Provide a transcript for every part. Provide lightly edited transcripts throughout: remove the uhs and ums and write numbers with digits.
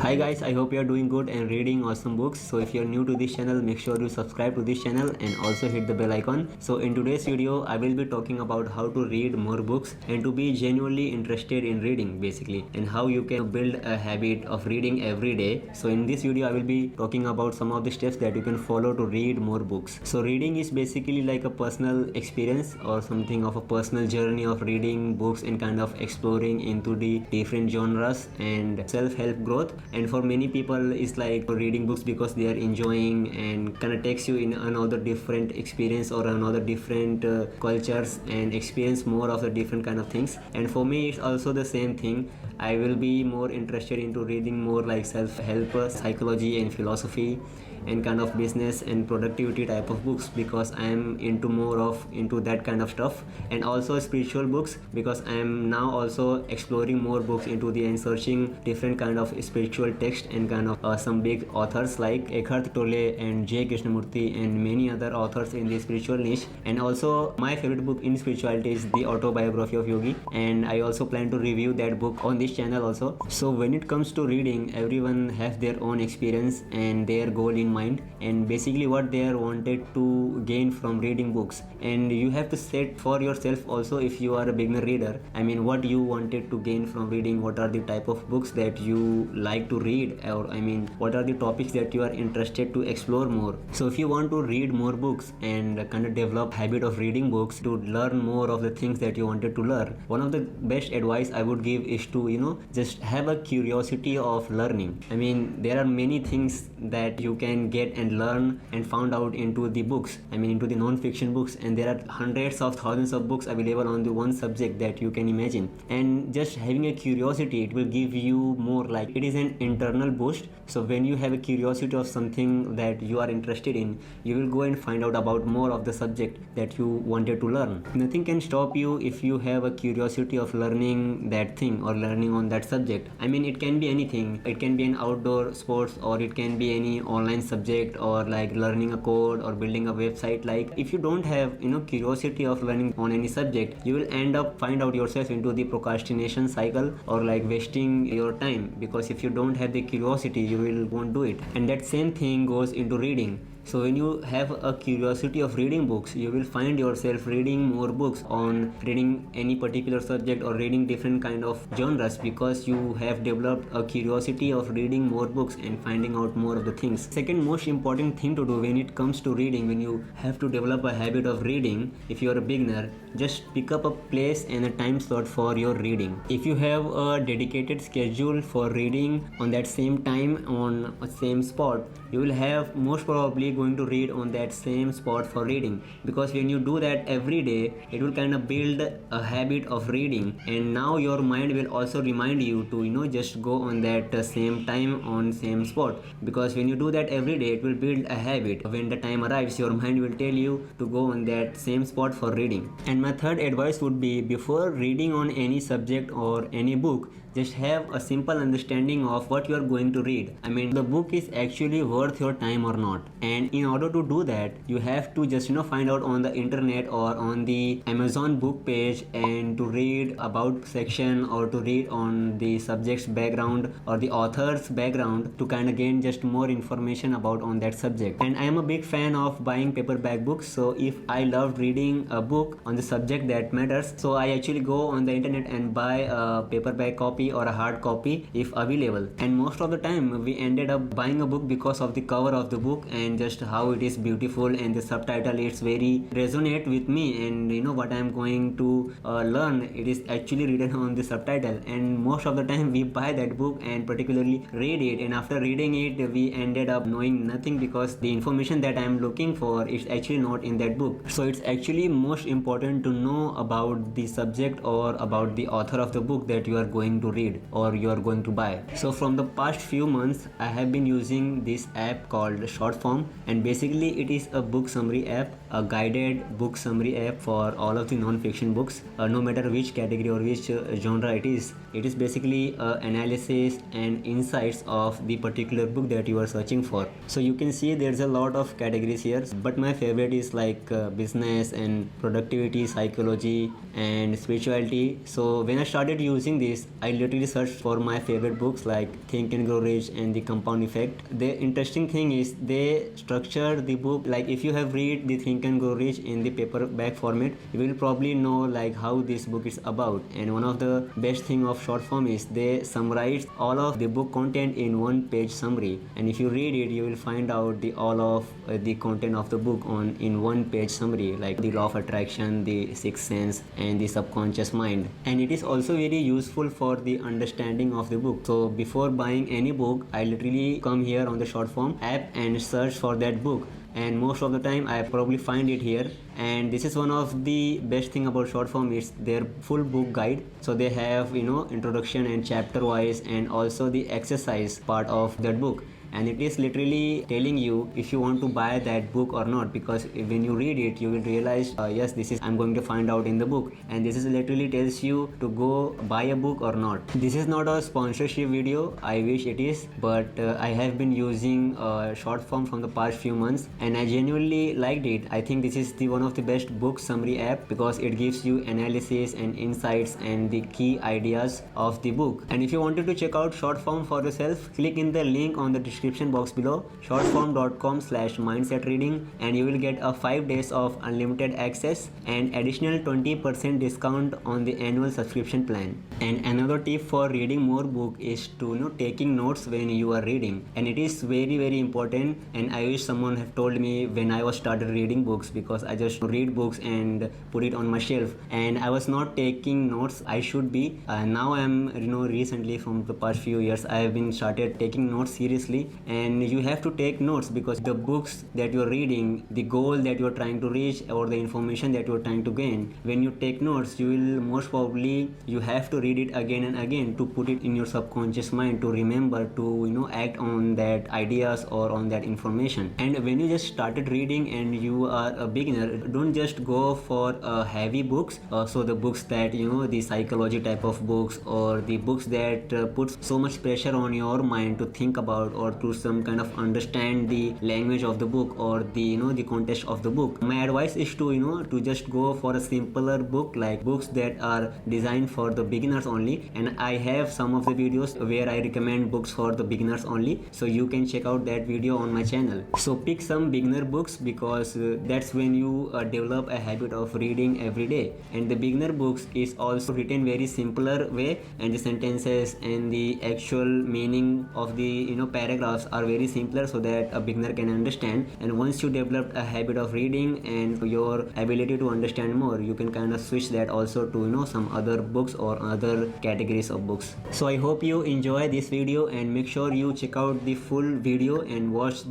Hi guys, I hope you are doing good and reading awesome books. So if you are new to this channel, make sure you subscribe to this channel and also hit the bell icon. So in today's video, I will be talking about how to read more books and to be genuinely interested in reading basically, and how you can build a habit of reading every day. So in this video, I will be talking about some of the steps that you can follow to read more books. So reading is basically like a personal experience or something of a personal journey of reading books and kind of exploring into the different genres and self-help growth. And for many people it's like reading books because they are enjoying and kind of takes you in another different experience or another different cultures and experience more of the different kind of things. And for me it's also the same thing. I will be more interested into reading more like self-help, psychology and philosophy and kind of business and productivity type of books because I am into that kind of stuff, and also spiritual books because I am now also exploring more books into the and searching different kind of spiritual text and kind of some big authors like Eckhart Tolle and J Krishnamurti and many other authors in the spiritual niche. And also my favorite book in spirituality is The Autobiography of Yogi, and I also plan to review that book on this channel also. So when it comes to reading, everyone has their own experience and their goal in mind, and basically what they are wanted to gain from reading books. And you have to set for yourself also, if you are a beginner reader, I mean what you wanted to gain from reading, what are the type of books that you like to read, or I mean what are the topics that you are interested to explore more. So if you want to read more books and kind of develop habit of reading books to learn more of the things that you wanted to learn, one of the best advice I would give is to just have a curiosity of learning. I mean there are many things that you can get and learn and found out into the books, I mean into the non-fiction books, and there are hundreds of thousands of books available on the one subject that you can imagine. And just having a curiosity, it will give you more, like it is an internal boost. So when you have a curiosity of something that you are interested in, you will go and find out about more of the subject that you wanted to learn. Nothing can stop you if you have a curiosity of learning that thing or learning on that subject. I mean it can be anything, it can be an outdoor sports or it can be any online subject or like learning a code or building a website. Like if you don't have curiosity of learning on any subject, you will end up find out yourself into the procrastination cycle or like wasting your time, because if you don't have the curiosity you will won't do it. And that same thing goes into reading. So when you have a curiosity of reading books, you will find yourself reading more books on reading any particular subject or reading different kind of genres, because you have developed a curiosity of reading more books and finding out more of the things. Second most important thing to do when it comes to reading, when you have to develop a habit of reading, if you are a beginner, just pick up a place and a time slot for your reading. If you have a dedicated schedule for reading on that same time on a same spot, you will have most probably going to read on that same spot for reading, because when you do that every day, it will kind of build a habit of reading, and now your mind will also remind you to just go on that same time on same spot, because when you do that every day, it will build a habit. When the time arrives, your mind will tell you to go on that same spot for reading. And my third advice would be, before reading on any subject or any book, just have a simple understanding of what you are going to read. I mean the book is actually worth your time or not. And in order to do that, you have to just find out on the internet or on the Amazon book page and to read about section or to read on the subject's background or the author's background to kind of gain just more information about on that subject. And I am a big fan of buying paperback books, so if I loved reading a book on the subject that matters, so I actually go on the internet and buy a paperback copy or a hard copy if available. And most of the time we ended up buying a book because of the cover of the book and just how it is beautiful, and the subtitle, it's very resonate with me, and what I am going to learn, it is actually written on the subtitle. And most of the time we buy that book and particularly read it, and after reading it we ended up knowing nothing, because the information that I am looking for is actually not in that book. So it's actually most important to know about the subject or about the author of the book that you are going to read or you are going to buy. So from the past few months, I have been using this app called Shortform, and basically it is a book summary app a guided book summary app for all of the non-fiction books, no matter which category or which genre it is. It is basically analysis and insights of the particular book that you are searching for. So you can see there's a lot of categories here, but my favorite is like business and productivity, psychology and spirituality. So when I started using this, I literally searched for my favorite books like Think and Grow Rich and The Compound Effect. The interesting thing is they structure the book like if you have read the Think and Grow Rich in the paperback format, you will probably know like how this book is about. And one of the best thing of short form is they summarize all of the book content in one page summary, and if you read it you will find out the all of the content of the book on in one page summary, like the law of attraction, the sixth sense and the subconscious mind. And it is also very useful for the understanding of the book. So before buying any book, I literally come here on the short form app and search for that book, and most of the time I probably find it here. And this is one of the best thing about short form is their full book guide. So they have introduction and chapter wise and also the exercise part of that book, and it is literally telling you if you want to buy that book or not, because when you read it you will realize yes, this is I'm going to find out in the book, and this is literally tells you to go buy a book or not. This is not a sponsorship video, I wish it is, but I have been using short form from the past few months and I genuinely liked it. I think this is the one of the best book summary app because it gives you analysis and insights and the key ideas of the book. And if you wanted to check out short form for yourself, click in the link on the description box below, shortform.com/mindsetreading, and you will get a 5 days of unlimited access and additional 20% discount on the annual subscription plan. And another tip for reading more book is to taking notes when you are reading, and it is very very important. And I wish someone have told me when I was started reading books, because I just read books and put it on my shelf and I was not taking notes. I should be. Now I'm recently from the past few years I have been started taking notes seriously, and you have to take notes because the books that you're reading, the goal that you're trying to reach or the information that you're trying to gain, when you take notes you will most probably you have to read it again and again to put it in your subconscious mind to remember to act on that ideas or on that information. And when you just started reading and you are a beginner, don't just go for heavy books. So the books that the psychology type of books or the books that puts so much pressure on your mind to think about or to some kind of understand the language of the book or the the context of the book. My advice is to just go for a simpler book, like books that are designed for the beginners only. And I have some of the videos where I recommend books for the beginners only, so you can check out that video on my channel. So pick some beginner books because that's when you develop a habit of reading every day. And the beginner books is also written very simpler way, and the sentences and the actual meaning of the paragraphs are very simpler so that a beginner can understand. And once you develop a habit of reading and your ability to understand more, you can kind of switch that also to some other books or other categories of books. So I hope you enjoy this video, and make sure you check out the full video and watch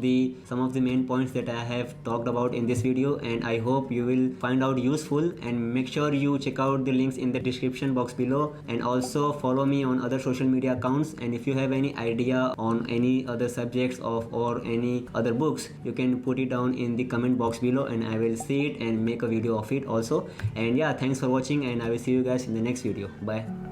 some of the main points that I have talked about in this video, and I hope you will find out useful. And make sure you check out the links in the description box below, and also follow me on other social media accounts. And if you have any idea on any other subjects or any other books, you can put it down in the comment box below and I will see it and make a video of it also. And yeah, thanks for watching, and I will see you guys in the next video. Bye.